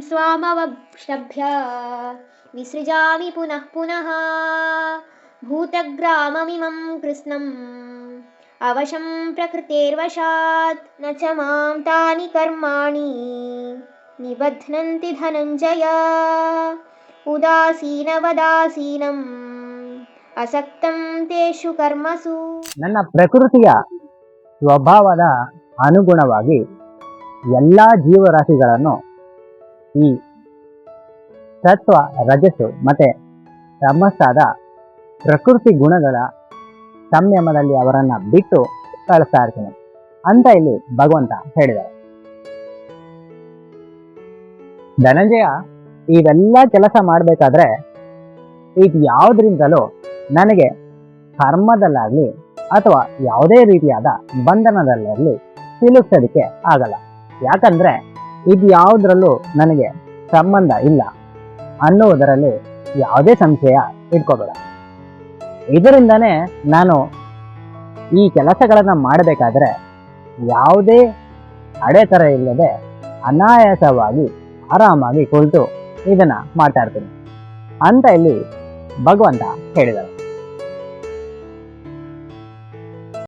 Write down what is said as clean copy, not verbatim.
स्वामवष्टभ्य विसृजामि पुनः पुनः भूतग्राममिमं कृत्स्नम् अवशं प्रकृतेर्वशात् न च मां तानि कर्माणि निबध्नन्ति धनञ्जय उदासीनवदासीनम् असक्तं तेषु कर्मसु. ನನ್ನ ಪ್ರಕೃತಿಯ ಸ್ವಭಾವದ ಅನುಗುಣವಾಗಿ ಎಲ್ಲ ಜೀವರಾಶಿಗಳನ್ನು ಈ ಸತ್ವ, ರಜಸ್ಸು ಮತ್ತು ತಮಸ್ಸಾದ ಪ್ರಕೃತಿ ಗುಣಗಳ ಸಂಯಮದಲ್ಲಿ ಅವರನ್ನು ಬಿಟ್ಟು ಕಳಿಸ್ತಾ ಇರ್ತೀನಿ ಅಂತ ಇಲ್ಲಿ ಭಗವಂತ ಹೇಳಿದ್ದಾರೆ. ಧನಂಜಯ, ಇವೆಲ್ಲ ಕೆಲಸ ಮಾಡಬೇಕಾದ್ರೆ ಇದು ಯಾವುದರಿಂದಲೂ ನನಗೆ ಕರ್ಮದಲ್ಲಾಗಲಿ ಅಥವಾ ಯಾವುದೇ ರೀತಿಯಾದ ಬಂಧನದಲ್ಲಿರಲಿ ಸಿಲುಕ್ಸೋದಕ್ಕೆ ಆಗಲ್ಲ. ಯಾಕಂದರೆ ಇದು ಯಾವುದರಲ್ಲೂ ನನಗೆ ಸಂಬಂಧ ಇಲ್ಲ ಅನ್ನುವುದರಲ್ಲಿ ಯಾವುದೇ ಸಂಶಯ ಇಟ್ಕೋಬೇಡ. ಇದರಿಂದನೇ ನಾನು ಈ ಕೆಲಸಗಳನ್ನು ಮಾಡಬೇಕಾದ್ರೆ ಯಾವುದೇ ಅಡೆತಡೆ ಇಲ್ಲದೆ ಅನಾಯಾಸವಾಗಿ ಆರಾಮಾಗಿ ಕುಳಿತು ಇದನ್ನು ಮಾತಾಡ್ತೀನಿ ಅಂತ ಇಲ್ಲಿ ಭಗವಂತ ಹೇಳಿದ್ದಾರೆ.